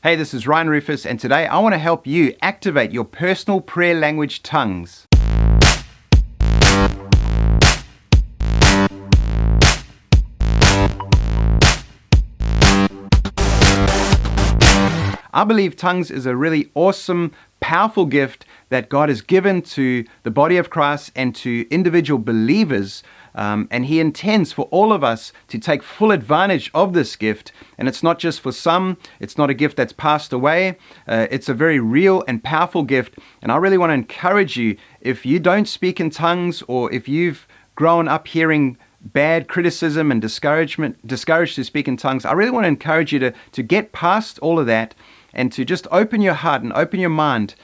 Hey, this is Ryan Rufus, and today I want to help you activate your personal prayer language, tongues. I believe tongues is a really awesome, powerful gift that God has given to the body of Christ and to individual believers. And He intends for all of us to take full advantage of this gift. And it's not just for some. It's not a gift that's passed away. It's a very real and powerful gift. And I really want to encourage you, if you don't speak in tongues, or if you've grown up hearing bad criticism and discouraged to speak in tongues, I really want to encourage you to get past all of that and to just open your heart and open your mind,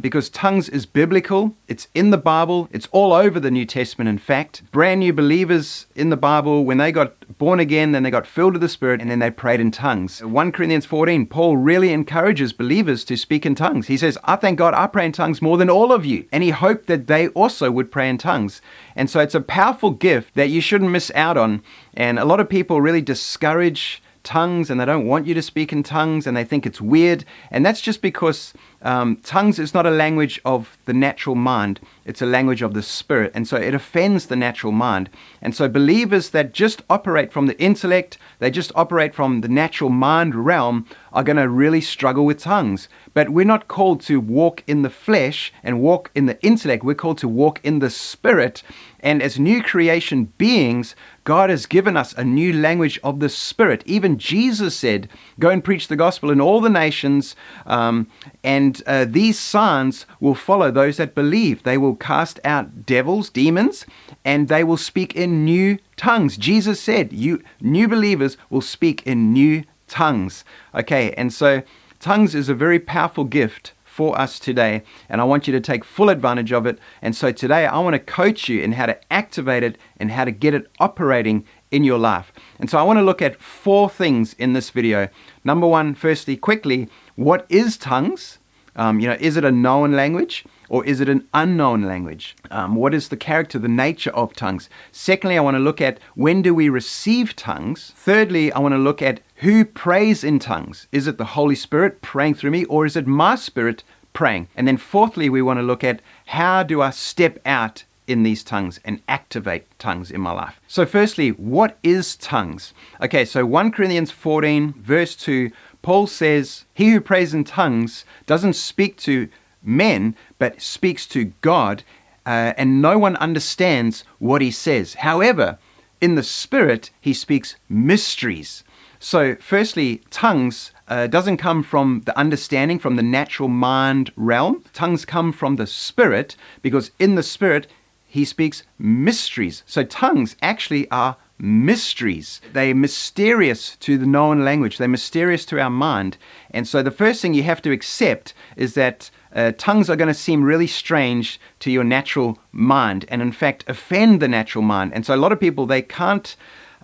because tongues is biblical. It's in the Bible. It's all over the New Testament, in fact. Brand new believers in the Bible, when they got born again, then they got filled with the Spirit, and then they prayed in tongues. 1 Corinthians 14, Paul really encourages believers to speak in tongues. He says, I thank God I pray in tongues more than all of you. And he hoped that they also would pray in tongues. And so it's a powerful gift that you shouldn't miss out on. And a lot of people really discourage tongues, and they don't want you to speak in tongues, and they think it's weird. And that's just because tongues is not a language of the natural mind. It's a language of the Spirit, and so it offends the natural mind. And so believers that just operate from the intellect, they just operate from the natural mind realm, are going to really struggle with tongues. But we're not called to walk in the flesh and walk in the intellect. We're called to walk in the Spirit. And as new creation beings, God has given us a new language of the Spirit. Even Jesus said, go and preach the gospel in all the nations, and these signs will follow those that believe. They will cast out devils, demons, and they will speak in new tongues. Jesus said, you new believers will speak in new tongues. Okay, and so tongues is a very powerful gift for us today, and I want you to take full advantage of it. And so today I want to coach you in how to activate it and how to get it operating in your life. And so I want to look at 4 things in this video. Number 1, firstly, quickly, what is tongues? Is it a known language or is it an unknown language? What is the character, the nature of tongues? Secondly, I want to look at when do we receive tongues? Thirdly, I want to look at who prays in tongues. Is it the Holy Spirit praying through me, or is it my spirit praying? And then fourthly, we want to look at how do I step out in these tongues and activate tongues in my life. So firstly, what is tongues? Okay, so 1 Corinthians 14 verse 2, Paul says, he who prays in tongues doesn't speak to men, but speaks to God, and no one understands what he says. However, in the Spirit, he speaks mysteries. So firstly, tongues doesn't come from the understanding, from the natural mind realm. Tongues come from the Spirit, because in the Spirit, he speaks mysteries. So tongues actually are mysteries. They're mysterious to the known language. They're mysterious to our mind. And so the first thing you have to accept is that tongues are going to seem really strange to your natural mind, and in fact offend the natural mind. And so a lot of people, they can't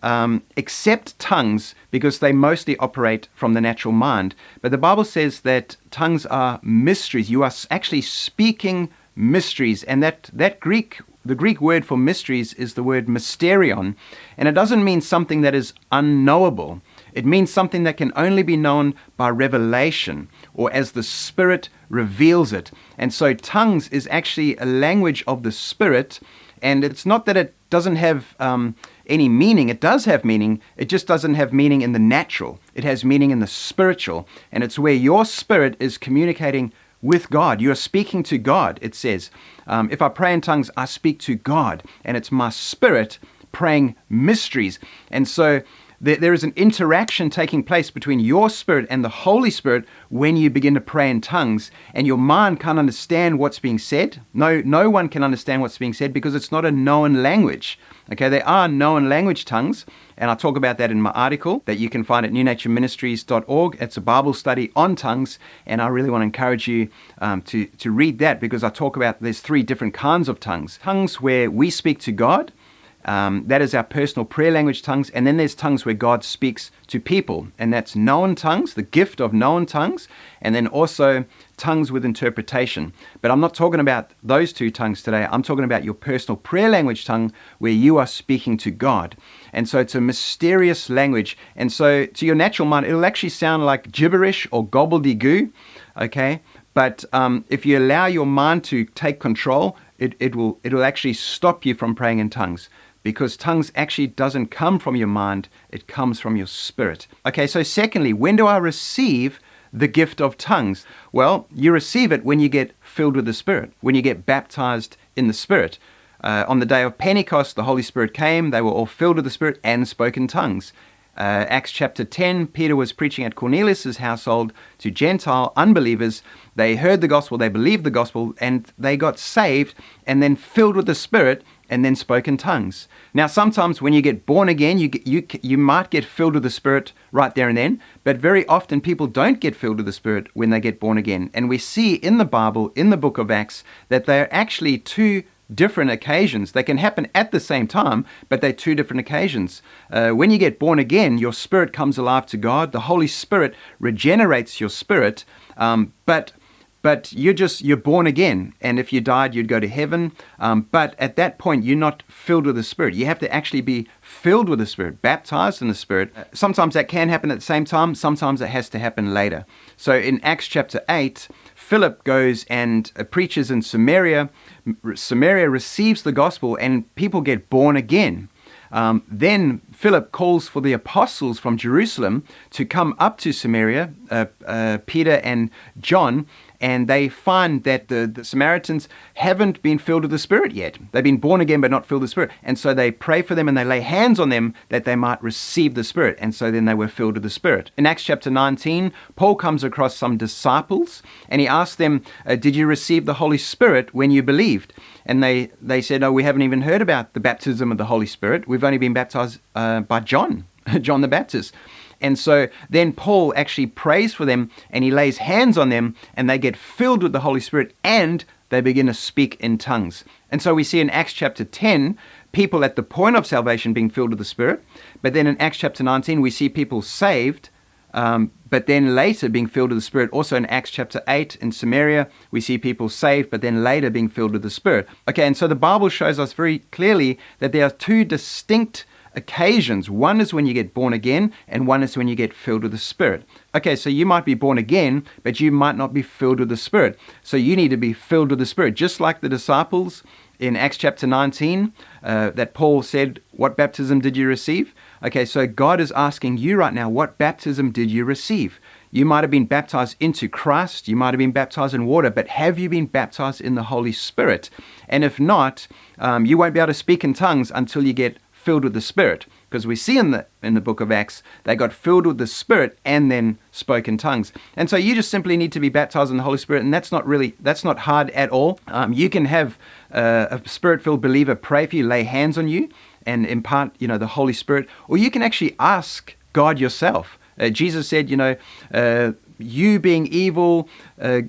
accept tongues because they mostly operate from the natural mind. But the Bible says that tongues are mysteries. You are actually speaking mysteries. And the Greek word for mysteries is the word mysterion. And it doesn't mean something that is unknowable. It means something that can only be known by revelation, or as the Spirit reveals it. And so tongues is actually a language of the Spirit. And it's not that it doesn't have any meaning. It does have meaning. It just doesn't have meaning in the natural. It has meaning in the spiritual. And it's where your spirit is communicating with God. You're speaking to God, it says. If I pray in tongues, I speak to God. And it's my spirit praying mysteries. And so there is an interaction taking place between your spirit and the Holy Spirit when you begin to pray in tongues, and your mind can't understand what's being said. No one can understand what's being said because it's not a known language. Okay, there are known language tongues, and I talk about that in my article that you can find at newnatureministries.org. It's a Bible study on tongues, and I really want to encourage you to read that, because I talk about there's 3 different kinds of tongues. Tongues where we speak to God, That is our personal prayer language tongues. And then there's tongues where God speaks to people. And that's known tongues, the gift of known tongues. And then also tongues with interpretation. But I'm not talking about those two tongues today. I'm talking about your personal prayer language tongue where you are speaking to God. And so it's a mysterious language. And so to your natural mind, it'll actually sound like gibberish or gobbledygoo. Okay? But if you allow your mind to take control, it'll actually stop you from praying in tongues, because tongues actually doesn't come from your mind, it comes from your spirit. Okay, so secondly, when do I receive the gift of tongues? Well, you receive it when you get filled with the Spirit, when you get baptized in the Spirit. On the day of Pentecost, the Holy Spirit came, they were all filled with the Spirit and spoke in tongues. Acts chapter 10, Peter was preaching at Cornelius' household to Gentile unbelievers. They heard the gospel, they believed the gospel, and they got saved and then filled with the Spirit and then spoke in tongues. Now, sometimes when you get born again, you might get filled with the Spirit right there and then, but very often people don't get filled with the Spirit when they get born again. And we see in the Bible, in the book of Acts, that they're actually two different occasions. They can happen at the same time, but they're two different occasions. When you get born again, your spirit comes alive to God. The Holy Spirit regenerates your spirit, but you're born again. And if you died, you'd go to heaven. But at that point, you're not filled with the Spirit. You have to actually be filled with the Spirit, baptized in the Spirit. Sometimes that can happen at the same time. Sometimes it has to happen later. So in Acts chapter 8, Philip goes and preaches in Samaria. Samaria receives the gospel and people get born again. Then Philip calls for the apostles from Jerusalem to come up to Samaria, Peter and John, and they find that the Samaritans haven't been filled with the Spirit yet. They've been born again but not filled with the Spirit. And so they pray for them and they lay hands on them that they might receive the Spirit. And so then they were filled with the Spirit. In Acts chapter 19, Paul comes across some disciples and he asks them, did you receive the Holy Spirit when you believed? And they said, oh, we haven't even heard about the baptism of the Holy Spirit. We've only been baptized by John the Baptist. And so then Paul actually prays for them and he lays hands on them and they get filled with the Holy Spirit and they begin to speak in tongues. And so we see in Acts chapter 10, people at the point of salvation being filled with the Spirit. But then in Acts chapter 19, we see people saved, but then later being filled with the Spirit. Also in Acts chapter 8 in Samaria, we see people saved, but then later being filled with the Spirit. Okay, and so the Bible shows us very clearly that there are two distinct occasions. One is when you get born again, and one is when you get filled with the Spirit. Okay, so you might be born again, but you might not be filled with the Spirit. So you need to be filled with the Spirit, just like the disciples in Acts chapter 19, that Paul said, what baptism did you receive? Okay, so God is asking you right now, what baptism did you receive? You might have been baptized into Christ, you might have been baptized in water, but have you been baptized in the Holy Spirit? And if not, you won't be able to speak in tongues until you get filled with the Spirit, because we see in the book of Acts, they got filled with the Spirit and then spoke in tongues. And so you just simply need to be baptized in the Holy Spirit, and that's not hard at all. You can have a Spirit-filled believer pray for you, lay hands on you, and impart, the Holy Spirit, or you can actually ask God yourself. Jesus said, you being evil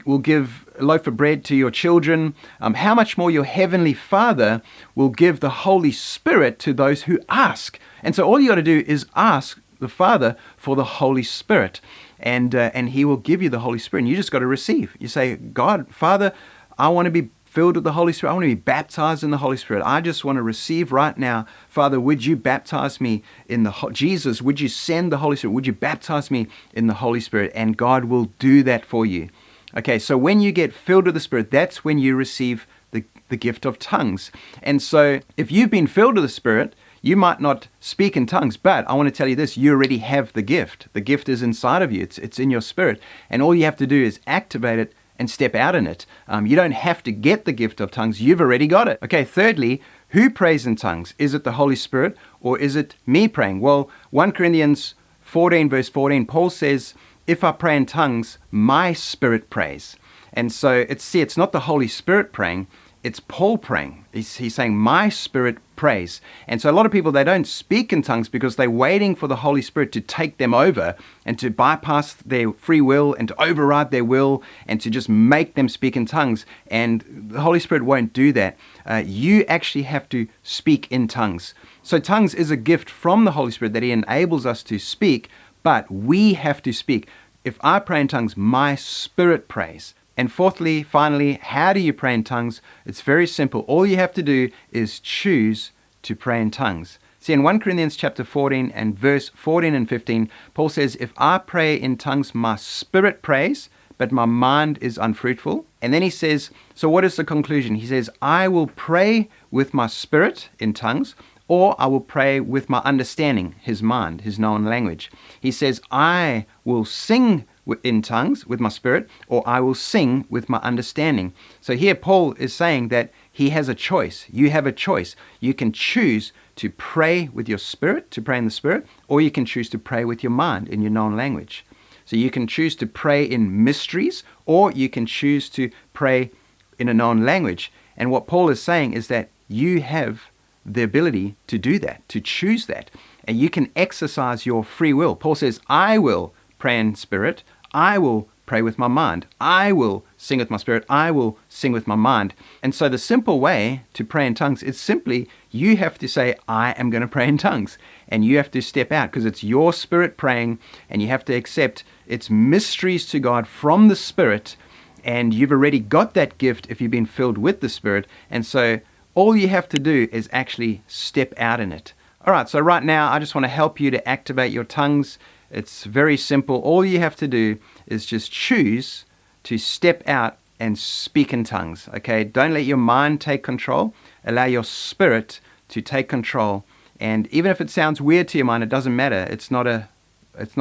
will give a loaf of bread to your children. How much more your heavenly Father will give the Holy Spirit to those who ask. And so all you got to do is ask the Father for the Holy Spirit, and He will give you the Holy Spirit. And you just got to receive. You say, God, Father, I want to be filled with the Holy Spirit. I want to be baptized in the Holy Spirit. I just want to receive right now. Father, would you baptize me in Jesus, would you send the Holy Spirit? Would you baptize me in the Holy Spirit? And God will do that for you. Okay, so when you get filled with the Spirit, that's when you receive the gift of tongues. And so if you've been filled with the Spirit, you might not speak in tongues, but I want to tell you this, you already have the gift. The gift is inside of you. It's in your spirit. And all you have to do is activate it and step out in it. You don't have to get the gift of tongues. You've already got it. Okay, thirdly, who prays in tongues? Is it the Holy Spirit or is it me praying? Well, 1 Corinthians 14 verse 14, Paul says, if I pray in tongues, my spirit prays. And so it's not the Holy Spirit praying, it's Paul praying. He's saying, my spirit praise. And so a lot of people, they don't speak in tongues because they're waiting for the Holy Spirit to take them over and to bypass their free will and to override their will and to just make them speak in tongues. And the Holy Spirit won't do that. You actually have to speak in tongues. So tongues is a gift from the Holy Spirit that He enables us to speak, but we have to speak. If I pray in tongues, my spirit prays. And fourthly, finally, how do you pray in tongues? It's very simple. All you have to do is choose to pray in tongues. See, in 1 Corinthians chapter 14 and verse 14 and 15, Paul says, if I pray in tongues, my spirit prays, but my mind is unfruitful. And then he says, so what is the conclusion? He says, I will pray with my spirit in tongues, or I will pray with my understanding, his mind, his known language. He says, I will sing in tongues with my spirit, or I will sing with my understanding. So here Paul is saying that he has a choice. You have a choice. You can choose to pray with your spirit, to pray in the spirit, or you can choose to pray with your mind in your known language. So you can choose to pray in mysteries, or you can choose to pray in a known language. And what Paul is saying is that you have the ability to do that, to choose that. And you can exercise your free will. Paul says, I will pray in spirit. I will pray with my mind. I will sing with my spirit. I will sing with my mind. And so the simple way to pray in tongues is simply you have to say, I am going to pray in tongues. And you have to step out because it's your spirit praying, and you have to accept it's mysteries to God from the Spirit. And you've already got that gift if you've been filled with the Spirit. And so all you have to do is actually step out in it. All right, so right now I just want to help you to activate your tongues. It's very simple. All you have to do is just choose to step out and speak in tongues, okay? Don't let your mind take control. Allow your spirit to take control. And even if it sounds weird to your mind, it doesn't matter. It's not a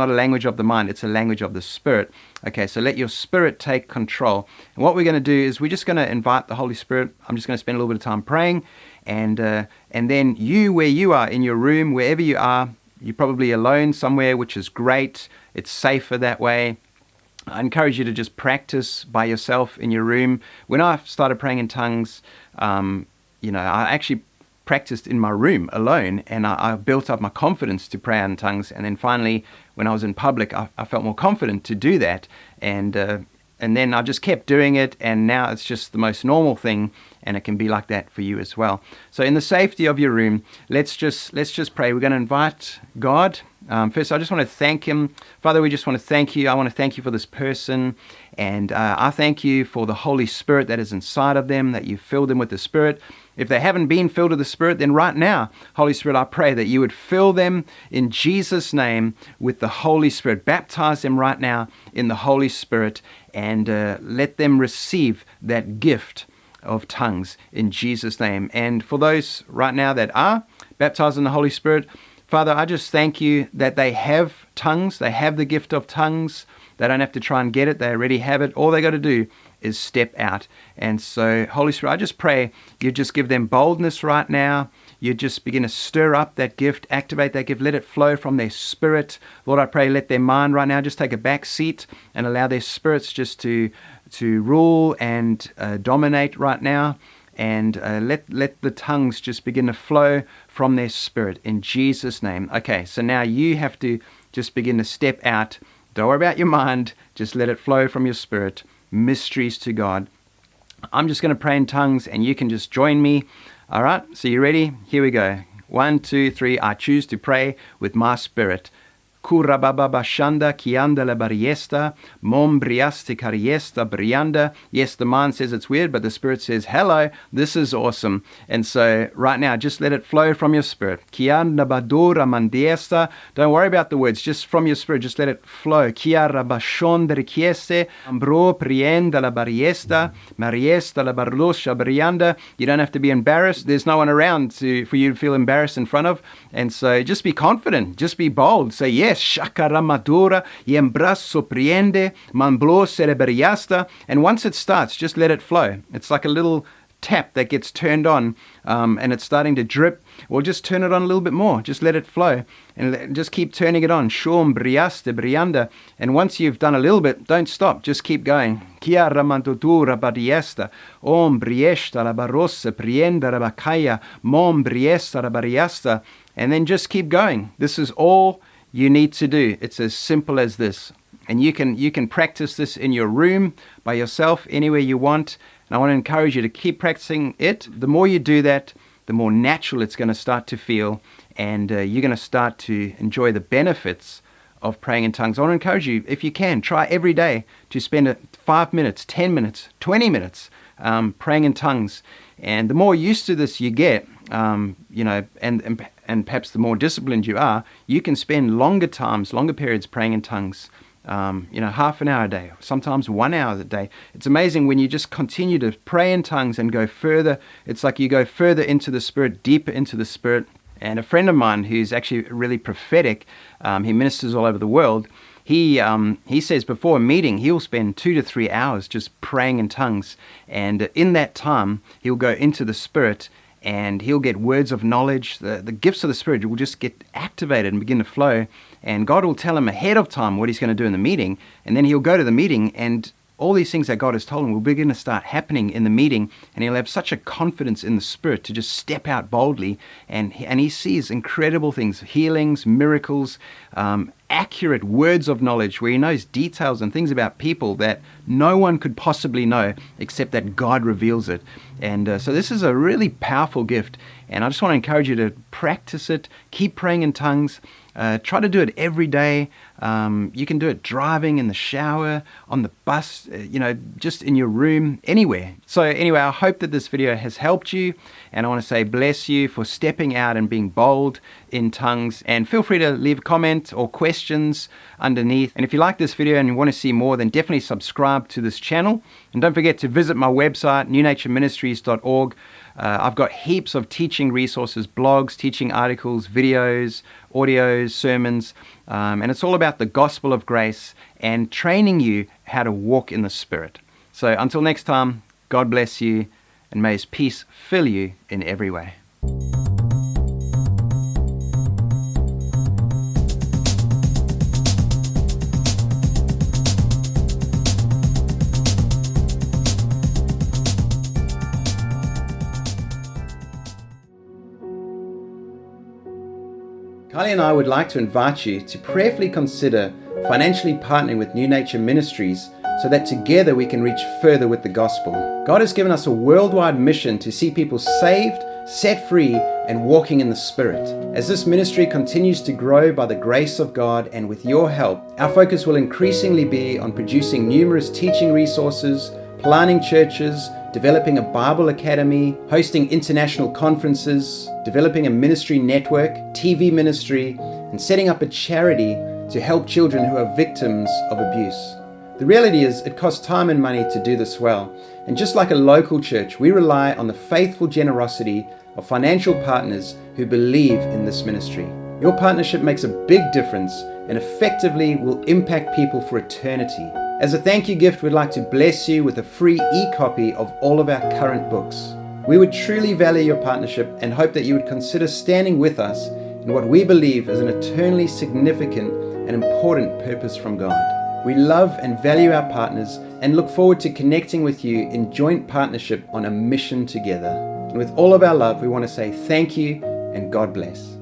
language of the mind. It's a language of the spirit. Okay, so let your spirit take control. And what we're going to do is we're just going to invite the Holy Spirit. I'm just going to spend a little bit of time praying. And then you, where you are in your room, wherever you are, you're probably alone somewhere, which is great. It's safer that way. I encourage you to just practice by yourself in your room. When I started praying in tongues, I actually practiced in my room alone, and I built up my confidence to pray in tongues. And then finally, when I was in public, I felt more confident to do that. And then I just kept doing it, and now it's just the most normal thing, and it can be like that for you as well. So in the safety of your room, let's just pray. We're going to invite God. First, I just want to thank Him. Father, we just want to thank You. I want to thank You for this person, and I thank You for the Holy Spirit that is inside of them, that You filled them with the Spirit. If they haven't been filled with the Spirit, then right now, Holy Spirit, I pray that You would fill them in Jesus' name with the Holy Spirit. Baptize them right now in the Holy Spirit, and let them receive that gift of tongues in Jesus' name. And for those right now that are baptized in the Holy Spirit, Father, I just thank You that they have tongues. They have the gift of tongues. They don't have to try and get it. They already have it. All they got to do is step out. And so, Holy Spirit, I just pray You just give them boldness right now. You just begin to stir up that gift, activate that gift, let it flow from their spirit. Lord, I pray, let their mind right now just take a back seat and allow their spirits just to rule and dominate right now. And let the tongues just begin to flow from their spirit in Jesus' name. Okay, so now you have to just begin to step out. Don't worry about your mind. Just let it flow from your spirit. Mysteries to God. I'm just going to pray in tongues, and you can just join me. All right, so you ready? Here we go. 1, 2, 3. I choose to pray with my spirit. Kurababa bashanda kianda la bariesta, mom briaste cariesta brianda. Yes, the mind says it's weird, but the spirit says, hello, this is awesome. And so right now, just let it flow from your spirit. Kianda badura mandiesta. Don't worry about the words, just from your spirit, just let it flow. Kiara bashon richieste, ambro prienda la bariesta, mariesta la barlosha brianda. You don't have to be embarrassed. There's no one around for you to feel embarrassed in front of. And so just be confident, just be bold. Say, yes, shakaramadura, yembrasso priende, manblo cerebriasta. And once it starts, just let it flow. It's like a little tap that gets turned on and it's starting to drip, well, just turn it on a little bit more. Just let it flow and just keep turning it on. Shom, briaste, brianda. And once you've done a little bit, don't stop. Just keep going. Kia ramantutura bariesta. Om briesta rabarossa, prienda rabakaya. Mom briesta rabariasta. And then just keep going. This is all you need to do. It's as simple as this. And you can practice this in your room, by yourself, anywhere you want. And I want to encourage you to keep practicing it. The more you do that, the more natural it's going to start to feel, and you're going to start to enjoy the benefits of praying in tongues. I want to encourage you, if you can, try every day to spend 5 minutes, 10 minutes, 20 minutes praying in tongues. And the more used to this you get, and perhaps the more disciplined you are, you can spend longer periods praying in tongues. Half an hour a day, sometimes 1 hour a day. It's amazing when you just continue to pray in tongues and go further. It's like you go further into the Spirit, deeper into the Spirit. And a friend of mine who's actually really prophetic, he ministers all over the world. He says before a meeting, he'll spend 2 to 3 hours just praying in tongues. And in that time, he'll go into the Spirit and he'll get words of knowledge. The gifts of the Spirit will just get activated and begin to flow. And God will tell him ahead of time what he's going to do in the meeting. And then he'll go to the meeting, and all these things that God has told him will begin to start happening in the meeting. And he'll have such a confidence in the Spirit to just step out boldly. And he sees incredible things, healings, miracles, accurate words of knowledge, where he knows details and things about people that no one could possibly know except that God reveals it. And so this is a really powerful gift. And I just want to encourage you to practice it. Keep praying in tongues. Try to do it every day. You can do it driving, in the shower, on the bus, just in your room, anywhere. So anyway, I hope that this video has helped you. And I want to say bless you for stepping out and being bold in tongues. And feel free to leave a comment or questions underneath. And if you like this video and you want to see more, then definitely subscribe to this channel. And don't forget to visit my website, newnaturministries.org. I've got heaps of teaching resources, blogs, teaching articles, videos, audios, sermons, and it's all about the gospel of grace and training you how to walk in the Spirit. So until next time, God bless you, and may His peace fill you in every way. Kylie and I would like to invite you to prayerfully consider financially partnering with New Nature Ministries so that together we can reach further with the gospel. God has given us a worldwide mission to see people saved, set free, and walking in the Spirit. As this ministry continues to grow by the grace of God and with your help, our focus will increasingly be on producing numerous teaching resources, planning churches, developing a Bible academy, hosting international conferences, developing a ministry network, TV ministry, and setting up a charity to help children who are victims of abuse. The reality is, it costs time and money to do this well. And just like a local church, we rely on the faithful generosity of financial partners who believe in this ministry. Your partnership makes a big difference and effectively will impact people for eternity. As a thank you gift, we'd like to bless you with a free e-copy of all of our current books. We would truly value your partnership and hope that you would consider standing with us in what we believe is an eternally significant and important purpose from God. We love and value our partners and look forward to connecting with you in joint partnership on a mission together. And with all of our love, we want to say thank you and God bless.